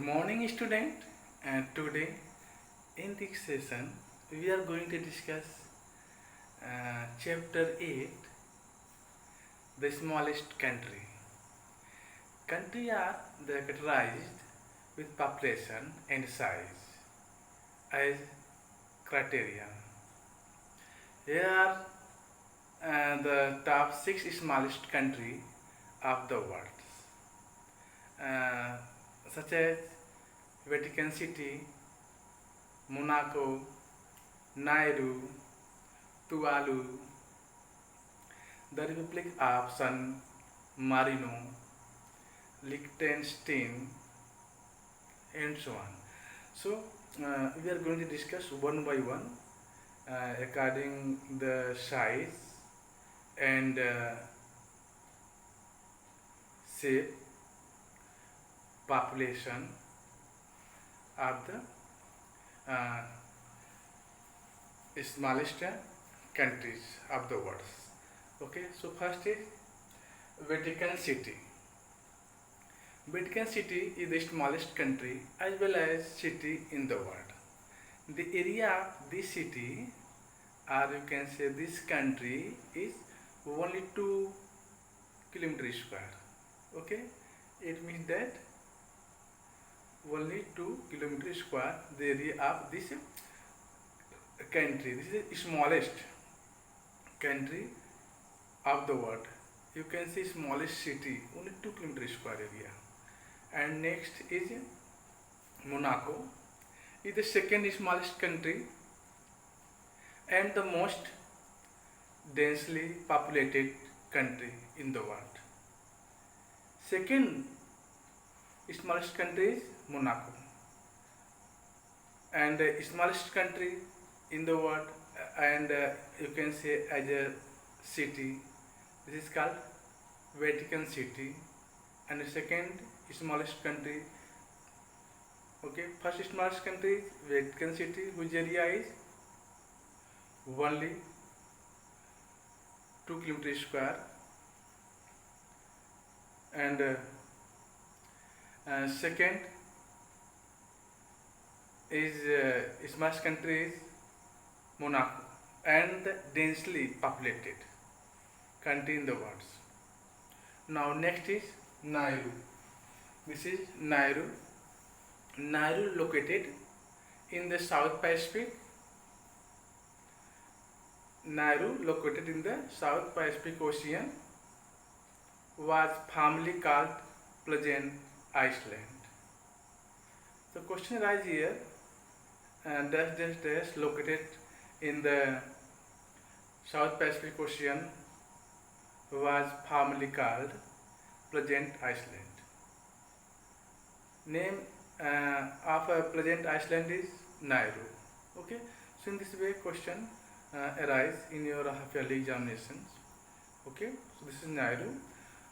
Morning student, and today in this session we are going to discuss chapter 8, the smallest country. Countries are categorized with population and size as criteria. Here are the top 6 smallest country of the world, uh, such as Vatican City, Monaco, Nauru, Tuvalu, the Republic of San Marino, Liechtenstein, and so on. So we are going to discuss one by one according the size and shape, population of the smallest countries of the world. Okay, so first is Vatican City. Vatican City is the smallest country as well as city in the world. The area of this city, or you can say this country, is only 2 kilometers square. Okay, it means that only 2 kilometers square the area of this country. This is the smallest country of the world. You can see smallest city, only 2 kilometers square area. And next is Monaco. It is the second smallest country and the most densely populated country in the world. Second smallest country is Monaco, and the smallest country in the world, and you can say as a city, this is called Vatican City. And the second smallest country, okay, first smallest country is Vatican City, whose area is only 2 kilometers square, and second is smallest country is Monaco, and the densely populated country in the world. Now next is Nauru. This is Nauru. Nauru located in the South Pacific. Nauru located in the South Pacific Ocean was formerly called Pleasant Island. The question arises here, dash located in the South Pacific Ocean was formerly called Pleasant Island. Name of Pleasant Island is Nauru. Okay, so in this way question arise in your half-yearly examinations. Okay, so this is Nauru.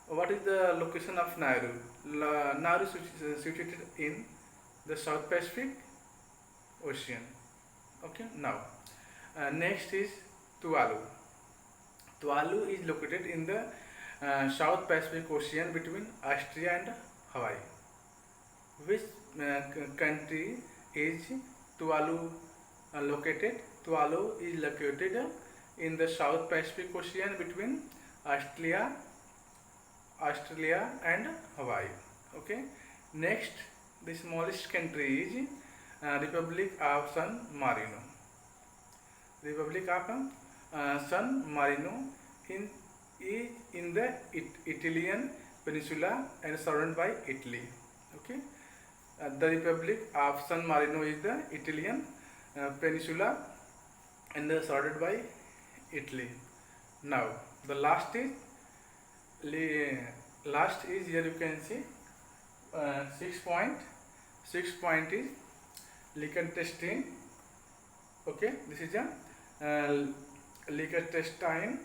What is the location of Nauru? Nauru is situated in the South Pacific Ocean. Okay, now next is Tuvalu. Tuvalu is located in the South Pacific Ocean between Australia and Hawaii. Which country is Tuvalu located? Tuvalu is located in the South Pacific Ocean between Australia and Hawaii. Okay. Next, the smallest country is Republic of San Marino. Republic of San Marino is in the Italian peninsula and surrounded by Italy. Okay. The Republic of San Marino is the Italian peninsula and surrounded by Italy. Now the last is here you can see 6 point is Liechtenstein. Okay, this is a Liechtenstein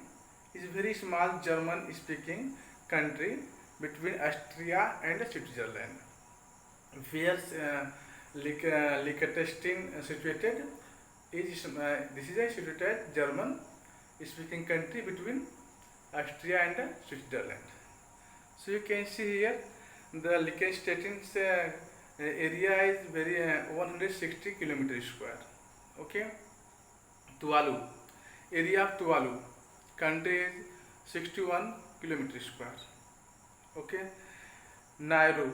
is very small German speaking country between Austria and Switzerland. Where Liechtenstein situated is this is a situated German speaking country between Austria and Switzerland. So you can see here the Liechtenstein area is very 160 kilometer square. Okay. Tuvalu, area of Tuvalu, country is 61 kilometer square. Okay. Nauru,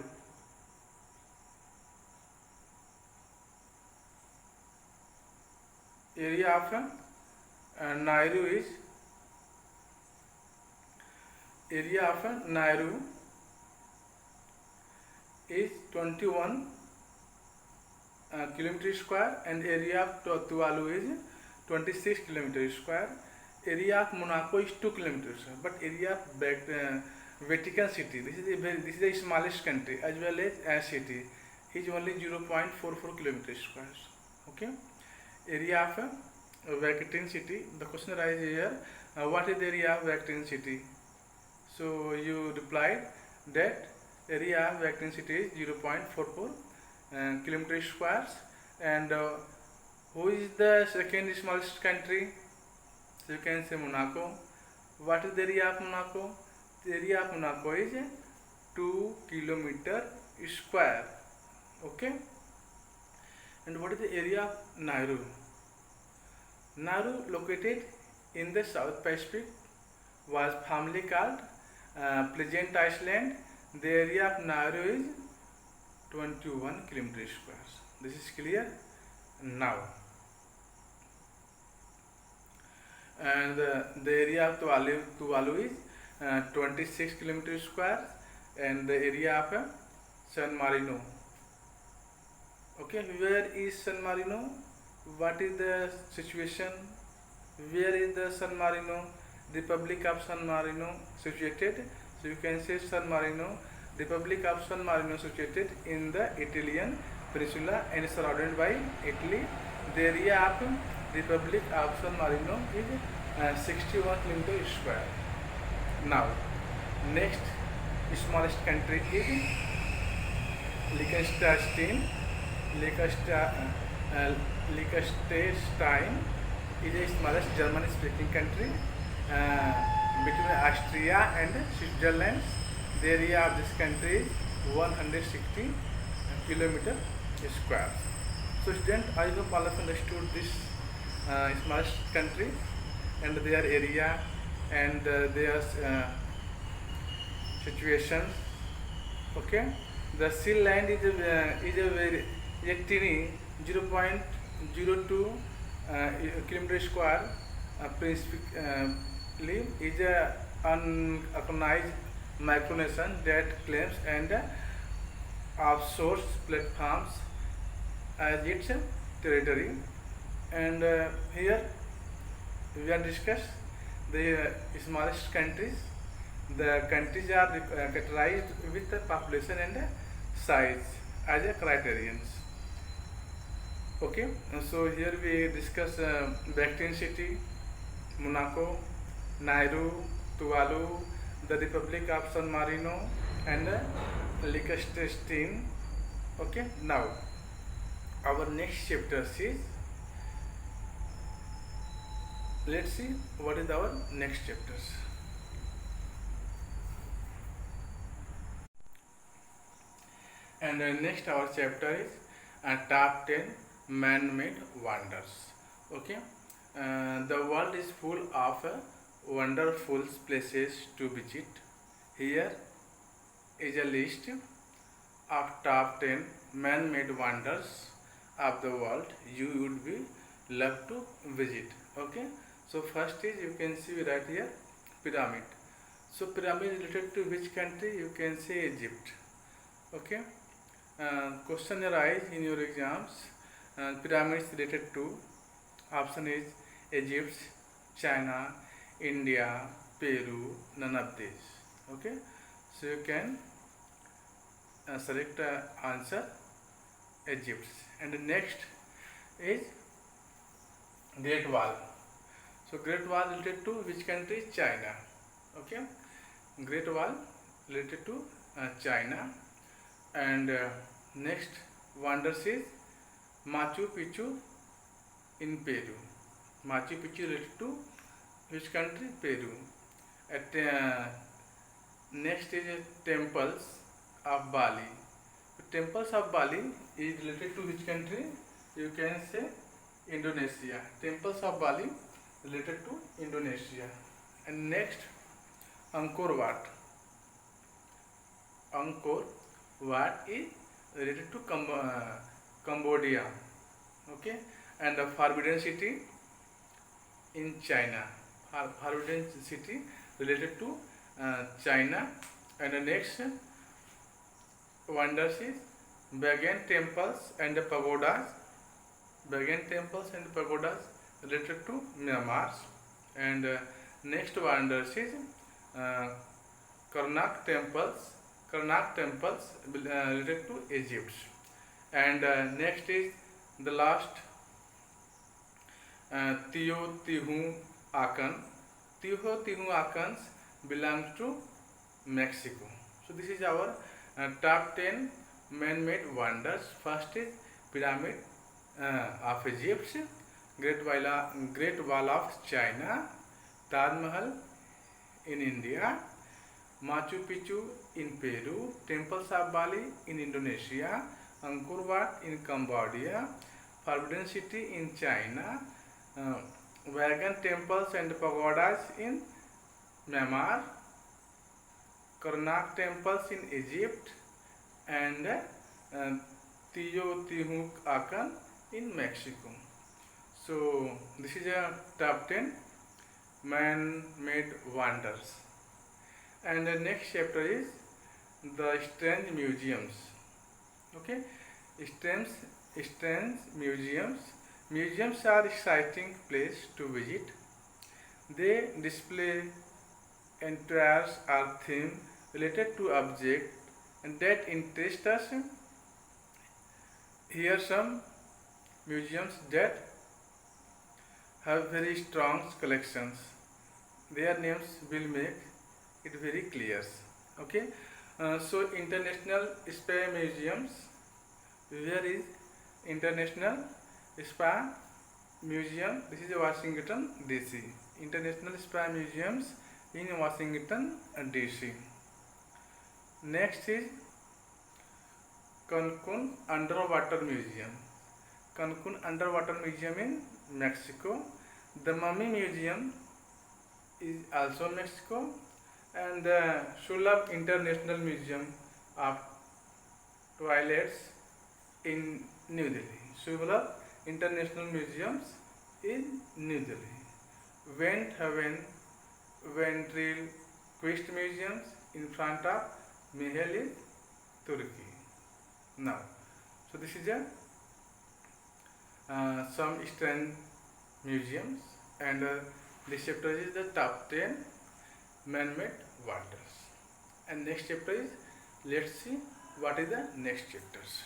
area of Nauru is Nauru is 21 kilometer square, and area of Tuvalu is 26 kilometer square. Area of Monaco is 2 kilometers, but area of Vatican City, this is the smallest country as well as city, is only 0.44 kilometers square. Okay. Area of Vatican City. The question arises here: what is the area of Vatican City? So you replied that area of Vatican City is 0.44 kilometer squares. And who is the second smallest country? So you can say Monaco. What is the area of Monaco? The area of Monaco is 2 kilometer square. Okay. And what is the area of Nauru? Nauru, located in the South Pacific, was formerly called Pleasant Island. The area of Nauru is 21 kilometer squares. This is clear now. And the area of Tuvalu is 26 kilometer square, and the area of San Marino. Okay, where is San Marino? What is the situation? Where is the San Marino? Republic of San Marino situated. So you can say San Marino, Republic of San Marino situated in the Italian peninsula and surrounded by Italy. The area of Republic of San Marino is 61 kilometer square. Now, next smallest country is Liechtenstein. Liechtenstein is the smallest German-speaking country between Austria and Switzerland. The area of this country is 160 kilometer square. So students, I hope all of you understood this smallest country and their area and their situations. Okay, the sea land is a very teeny 0.02 kilometer square. Principally is a unorganized micronation that claims and outsources platforms as its territory. And here we are discuss the smallest countries. The countries are categorized with the population and size as a criterions. Okay, so here we discuss Vatican City, Monaco, Nauru, Tuvalu, the Republic of San Marino, and Liechtenstein. Okay, now our next chapter is, let's see what is our next chapters. And next our chapter is top 10 man-made wonders. Okay, the world is full of wonderful places to visit. Here is a list of top 10 man-made wonders of the world you would be love to visit. Okay, so first is, you can see right here, pyramid. So pyramid related to which country? You can say Egypt. Okay, question arise in your exams. Pyramids related to, option is Egypt, China, India, Peru, none of these. Okay, so you can select answer Egypt. And the next is Great Wall. So Great Wall related to which country? China. Okay, Great Wall related to China. And next wonders is Machu Picchu in Peru. Machu Picchu related to which country? Peru. At next is temples of Bali. Temples of Bali is related to which country? You can say Indonesia. Temples of Bali related to Indonesia. And next, Angkor Wat. Angkor Wat is related to Cambodia. Okay, and the Forbidden City in China. Forbidden City related to China. And the next wonders is Bagan temples and the pagodas. Bagan temples and pagodas related to Myanmar. And next wonders is uh, Karnak temples. Karnak temples related to Egypt. And next is the last Teotihuacan. Teotihuacans belongs to Mexico. So this is our top 10 man-made wonders. First is Pyramid of Egypt, Great Wall of China, Taj Mahal in India, Machu Picchu in Peru, Temples of Bali in Indonesia, Angkor Wat in Cambodia, Forbidden City in China, Wagon temples and pagodas in Myanmar, Karnak temples in Egypt, and Teotihuacan in Mexico. So this is a top 10 man-made wonders. And the next chapter is the strange museums. Okay, strange museums. Museums are exciting place to visit. They display entires or theme related to object that interest us. Here are some museums that have very strong collections. Their names will make it very clear. Okay, so International Spy Museums. Where is International Spy Museum? This is Washington DC. International Spy Museums in Washington DC. Next is Cancun Underwater Museum. Cancun Underwater Museum in Mexico. The Mummy Museum is also Mexico, and the Sulabh International Museum of Toilets in New Delhi. Sulabh International Museums in New Delhi. Ventriloquist Museums in front of Miheli, Turkey. Now, so this is a some strange museums, and this chapter is the top 10 man-made wonders. And next chapter is, let's see what is the next chapters.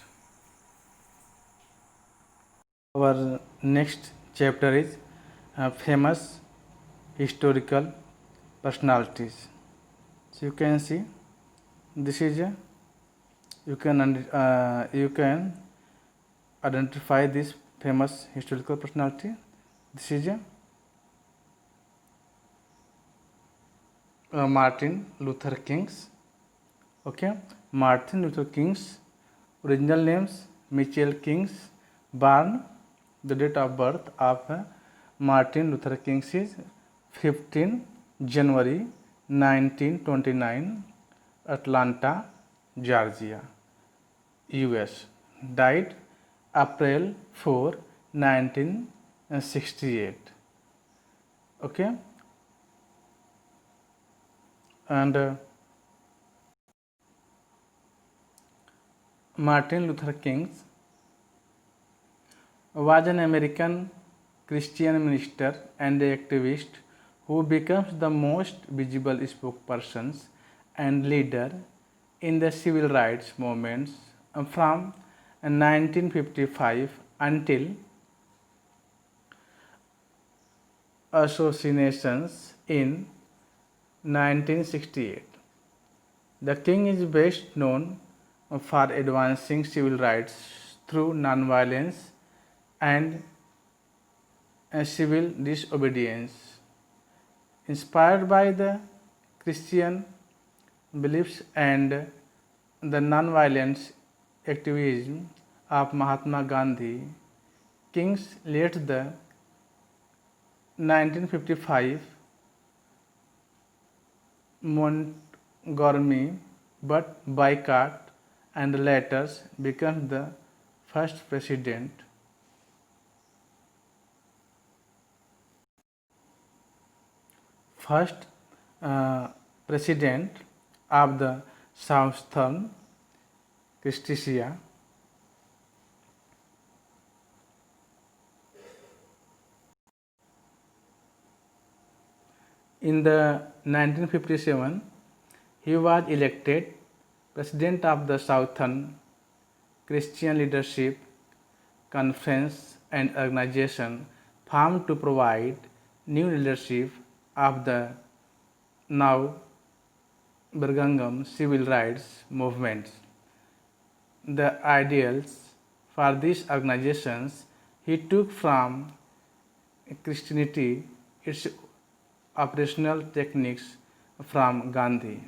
Our next chapter is famous historical personalities. So you can see this is a you can identify this famous historical personality. This is a Martin Luther King's. Okay, Martin Luther King's original names Mitchell King's. Born, the date of birth of Martin Luther King is 15 January 1929, Atlanta, Georgia, US. Died April 4, 1968. Okay, and Martin Luther King was an American Christian minister and activist who becomes the most visible spokesperson and leader in the civil rights movements from 1955 until assassinations in 1968. The king is best known for advancing civil rights through nonviolence and civil disobedience. Inspired by the Christian beliefs and the nonviolence activism of Mahatma Gandhi, Kings led the 1955 Montgomery but boycott and later became the first first president of the Southern Christiania. In the 1957, he was elected president of the Southern Christian Leadership Conference, an organization formed to provide new leadership of the now burgeoning civil rights movements. The ideals for these organizations he took from Christianity, its operational techniques from Gandhi.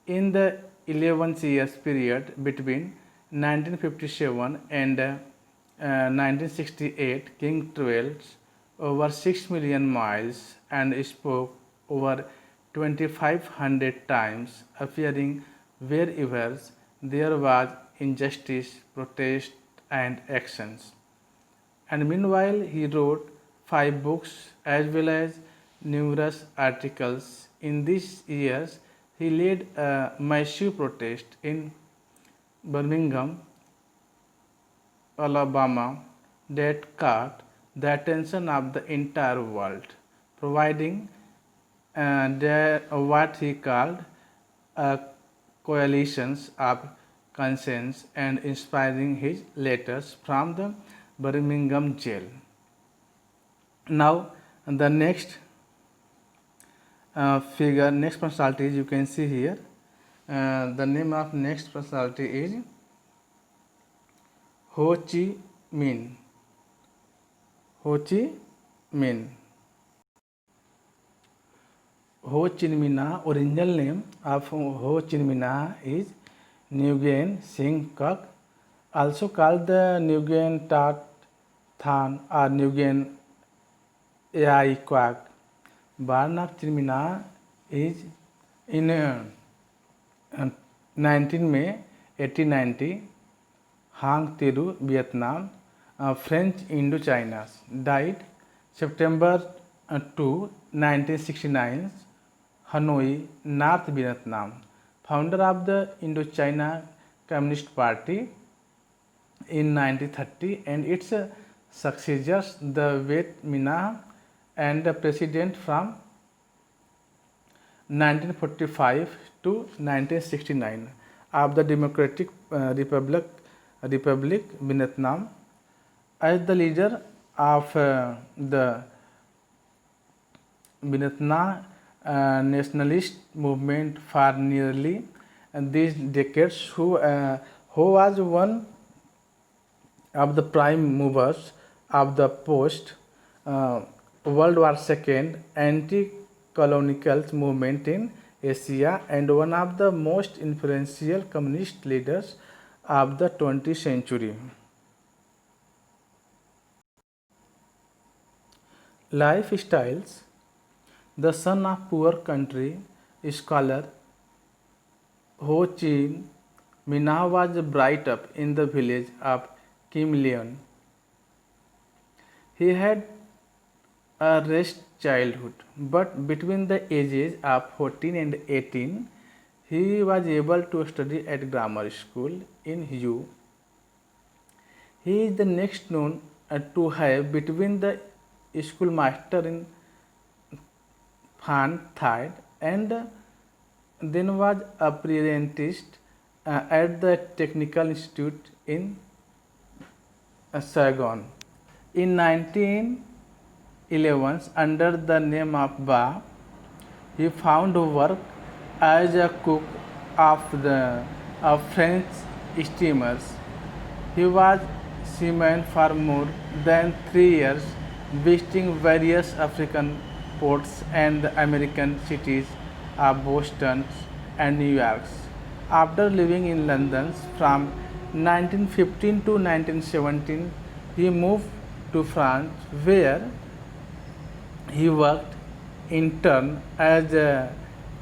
In the 11 years period between 1957 and 1968, King traveled over 6 million miles and spoke over 2,500 times, appearing wherever there was injustice, protest, and actions. And meanwhile, he wrote 5 books as well as numerous articles. In these years, he led a massive protest in Birmingham, Alabama, that caught the attention of the entire world, providing what he called a coalitions of conscience and inspiring his letters from the Birmingham jail. Now, the next next personality you can see here. The name of next personality is Ho Chi Minh. Ho Chi Minh. Ho Chi Minh, original name of Ho Chi Minh is Nguyen Sinh Quoc, also called the Nguyen Tat Than or Nguyen Ai Quoc. Born of Chi Minh is in 19 May 1890, Hang Tiru, Vietnam, French Indochina. Died September 2, 1969, Hanoi, North Vietnam. Founder of the Indochina Communist Party in 1930 and its successors, the Viet Minh, and the president from 1945 to 1969 of the Democratic Republic Vietnam. As the leader of the Vietnam nationalist movement for nearly these decades, who was one of the prime movers of the post World War II anti-colonial movement in Asia and one of the most influential communist leaders of the 20th century. Lifestyles. The son of poor country scholar Ho Chi Minh was brought up in the village of Kim Leon. He had a rest childhood, but between the ages of 14 and 18, he was able to study at grammar school in Hue. He is the next known to have between the schoolmaster in Phan Thai and then was apprenticed at the Technical Institute in Saigon. In 1911, under the name of Ba, he found work as a cook of French steamers. He was seaman for more than 3 years, visiting various African ports and the American cities of Boston and New York. After living in London from 1915 to 1917, he moved to France, where he worked in turn as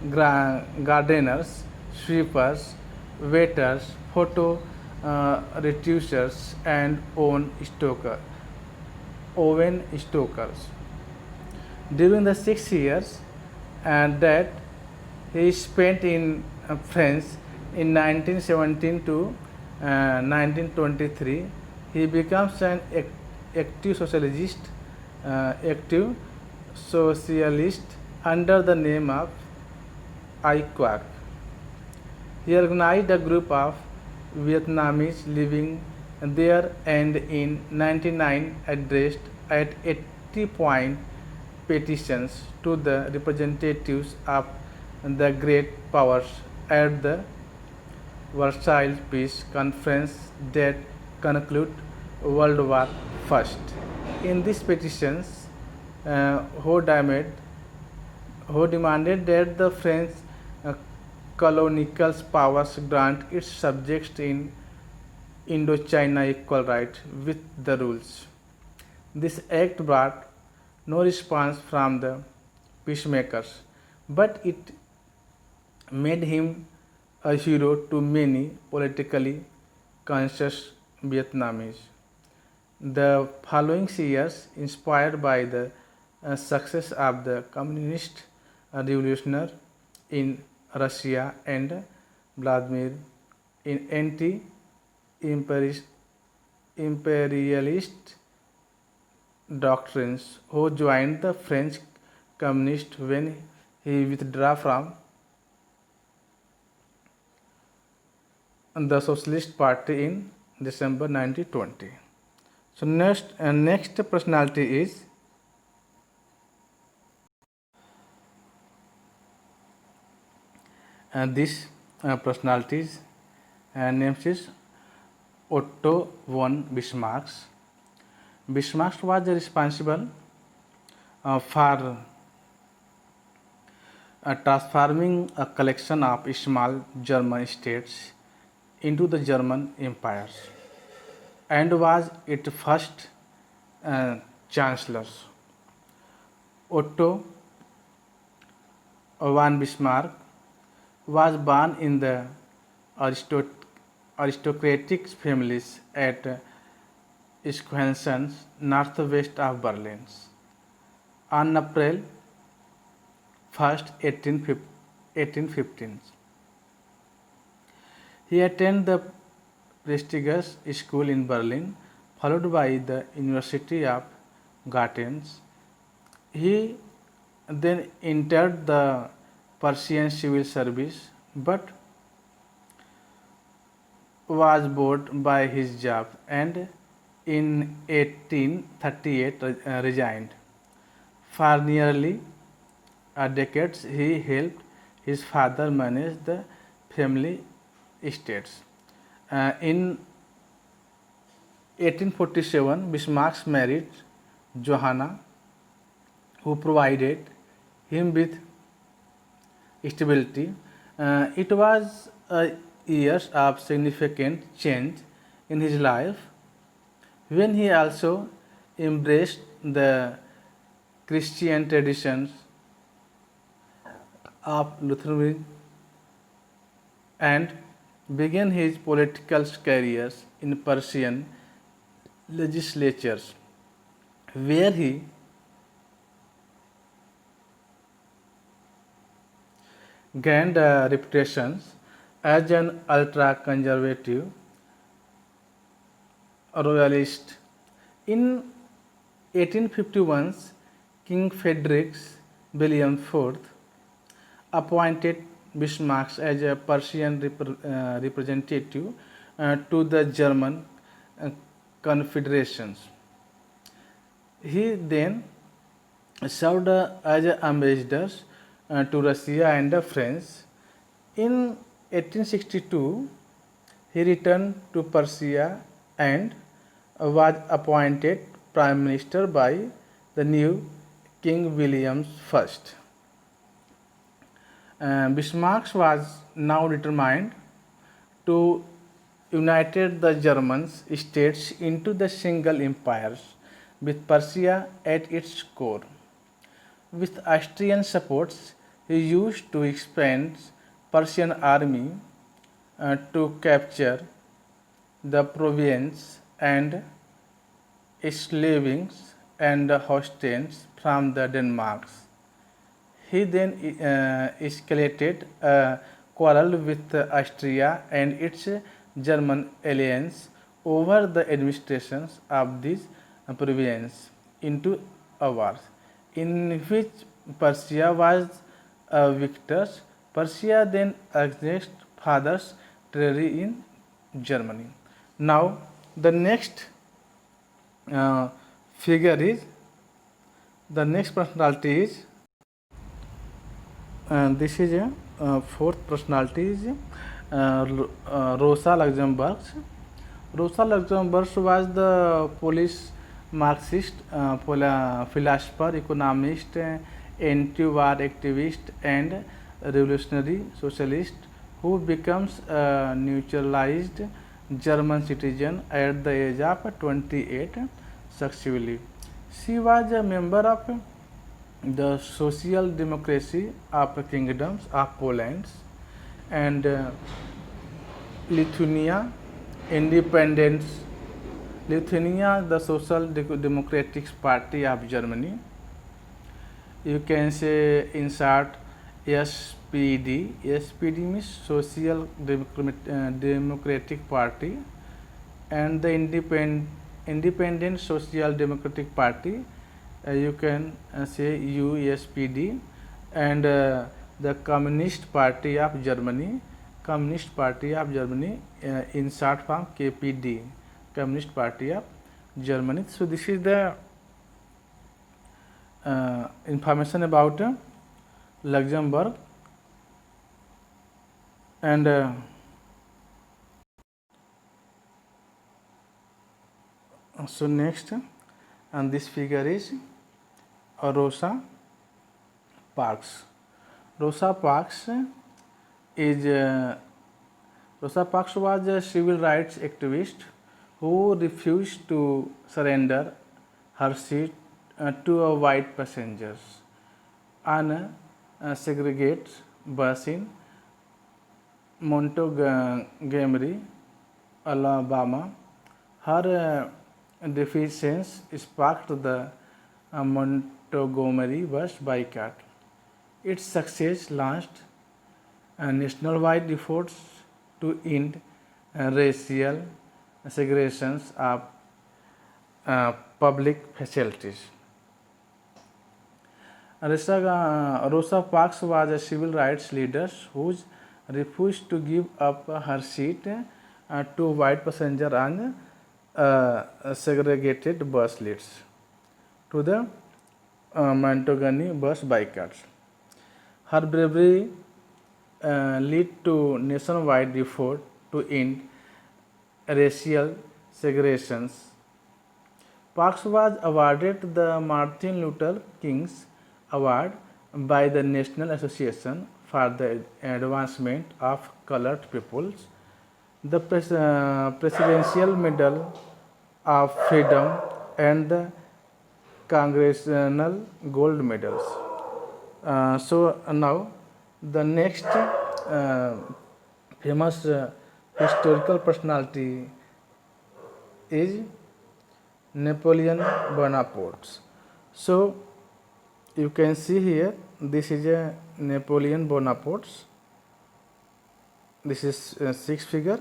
gardeners, sweepers, waiters, photo retushers, and oven stokers. During the 6 years that he spent in France in 1917 to 1923, he becomes an active socialist under the name of IQUAC. He organized a group of Vietnamese living there and in 1999 addressed at 80-point petitions to the representatives of the great powers at the Versailles Peace Conference that concluded World War I. In these petitions, Ho demanded that the French colonial powers grant its subjects in Indochina equal rights with the rules. This act brought no response from the peacemakers, but it made him a hero to many politically conscious Vietnamese. The following years, inspired by the success of the communist revolution in Russia and Vladimir in anti-imperialist doctrines, who joined the French communists when he withdrew from the Socialist Party in December 1920. So next personality is this personality's name is Otto von Bismarck. Bismarck was responsible for transforming a collection of small German states into the German Empire and was its first chancellor. Otto von Bismarck was born in the aristocratic families at Schweinstein, northwest of Berlin. On April 1st, 1815, he attended the prestigious school in Berlin, followed by the University of Göttingen. He then entered the Prussian civil service, but was bored by his job and in 1838 resigned. For nearly a decade, he helped his father manage the family estates. In 1847, Bismarck married Johanna, who provided him with stability. It was years of significant change in his life when he also embraced the Christian traditions of Lutheranism and began his political career in Prussian legislatures, where he gained a reputation as an ultra-conservative royalist. In 1851, King Frederick William IV appointed Bismarck as a Prussian representative to the German Confederations. He then served as an ambassador to Russia and France. In 1862, he returned to Prussia and was appointed Prime Minister by the new King William I. Bismarck was now determined to united the German states into the single empire, with Persia at its core. With Austrian supports, he used to expand Persian army to capture the province and slavings and hostages from the Denmarks. He then escalated a quarrel with Austria and its German allies over the administrations of these provinces into a war, in which Persia was a victor. Persia then annexed father's territory in Germany. Now, the next uh, figure is the next personality is this is a fourth personality is Rosa Luxemburg. Rosa Luxemburg was the Polish Marxist philosopher, economist, anti-war activist, and revolutionary socialist who becomes a naturalized German citizen at the age of 28 successively. She was a member of the Social Democracy of the Kingdoms of Poland and Lithuania Independence. Lithuania, the Social Democratic Party of Germany. You can say in short SPD. SPD means Social Democratic Party, and the Independent Social Democratic Party. You can say USPD, and the Communist Party of Germany. Communist Party of Germany, in short form KPD, Communist Party of Germany. So this is the information about Luxembourg, and so next, and this figure is Rosa Parks. Rosa Parks is Rosa Parks was a civil rights activist who refused to surrender her seat to a white passengers on a segregated bus in Montgomery, Alabama. Her defiance sparked the Montgomery bus boycott. Its success launched nationwide efforts to end racial segregations of public facilities. Rosa Parks was a civil rights leader who refused to give up her seat to white passenger on segregated bus leads to the Montgomery bus boycotts. Her bravery led to nationwide effort to end racial segregations. Parks was awarded the Martin Luther King's Award by the National Association for the Advancement of Colored Peoples, the Presidential Medal of Freedom, and the Congressional Gold Medals. So now the next famous historical personality is Napoleon Bonaparte. So you can see here, this is a Napoleon Bonaparte. This is a sixth figure.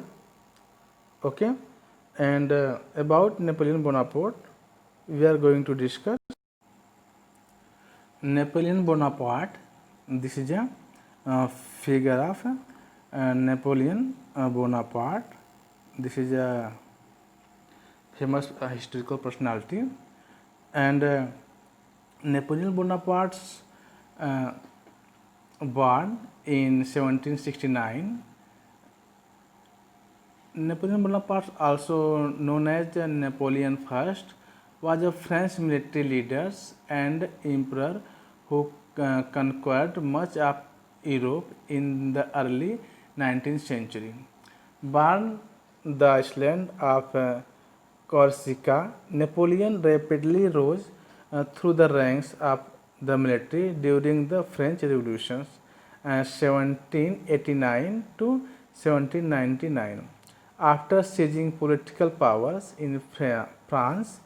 Okay, and about Napoleon Bonaparte we are going to discuss. Napoleon Bonaparte, this is a figure of Napoleon Bonaparte. This is a famous historical personality, and Napoleon Bonaparte born in 1769. Napoleon Bonaparte, also known as Napoleon I, was a French military leader and emperor who conquered much of Europe in the early 19th century. Born the island of Corsica, Napoleon rapidly rose through the ranks of the military during the French Revolutions 1789 to 1799. After seizing political powers in France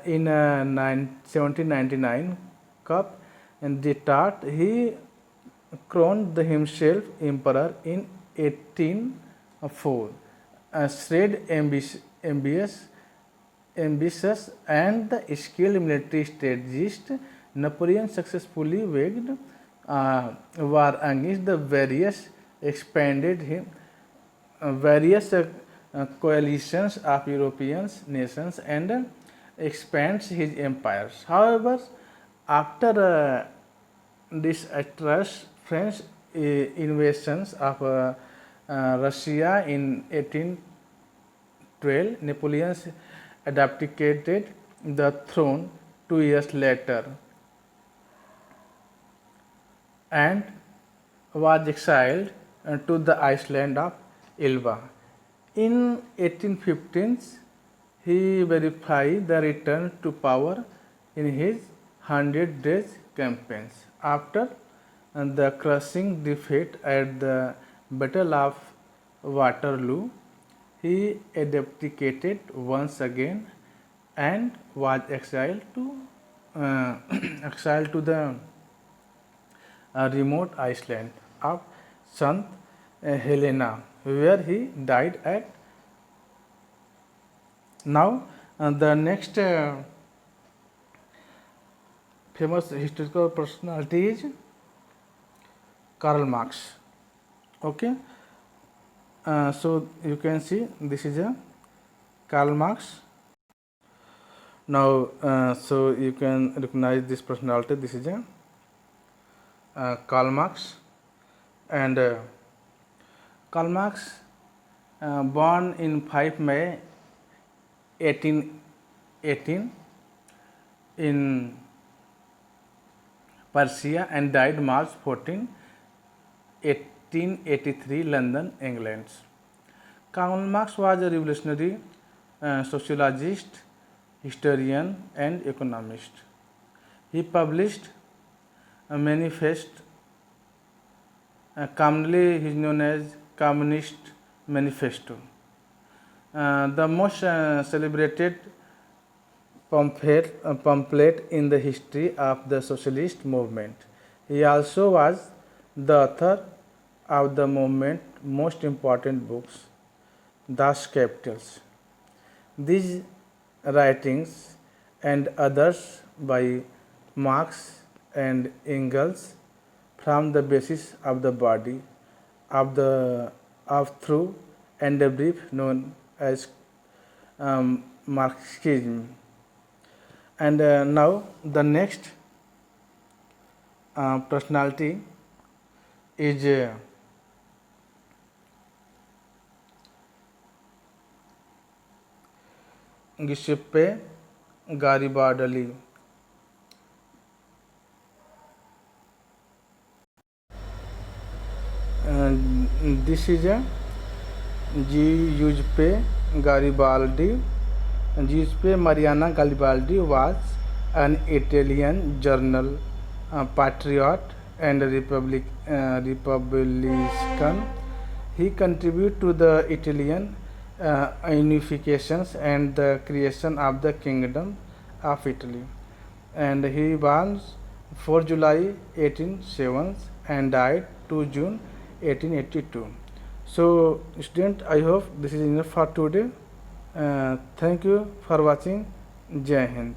in 1799 Cup and d'Etat, he crowned himself emperor in 1804. Stayed ambitious and the skilled military strategist, Napoleon successfully waged war against the various coalitions of European nations and expands his empires. However, after disastrous French invasions of Russia in 1812, Napoleon abdicated the throne 2 years later and was exiled to the island of Elba. In 1815, he verified the return to power in his 100 Days campaigns. After the crushing defeat at the Battle of Waterloo, he abdicated once again and was exiled to exiled to the remote island of St. Helena, where he died at. Now, the next famous historical personality is Karl Marx. Okay, so you can see this is a Karl Marx. Now, so you can recognize this personality. This is a Karl Marx, and Karl Marx, born in 5 May 1818 in Persia and died March 14, 1883, London, England. Karl Marx was a revolutionary sociologist, historian, and economist. He published a manifest, commonly is known as Communist Manifesto, the most celebrated pamphlet in the history of the socialist movement. He also was the author of the movement's most important books, Das Capitals. These writings and others by Marx and Engels form the basis of the body of through and a brief known as Marxism. And now the next personality is Giuseppe Garibaldi. This is a Giuseppe Garibaldi. Giuseppe Mariano Garibaldi was an Italian journal, patriot, and Republican. He contributed to the Italian unifications and the creation of the Kingdom of Italy. And he was 4 July 1807 and died 2 June 1882. So, student, I hope this is enough for today. Thank you for watching. Jai Hind.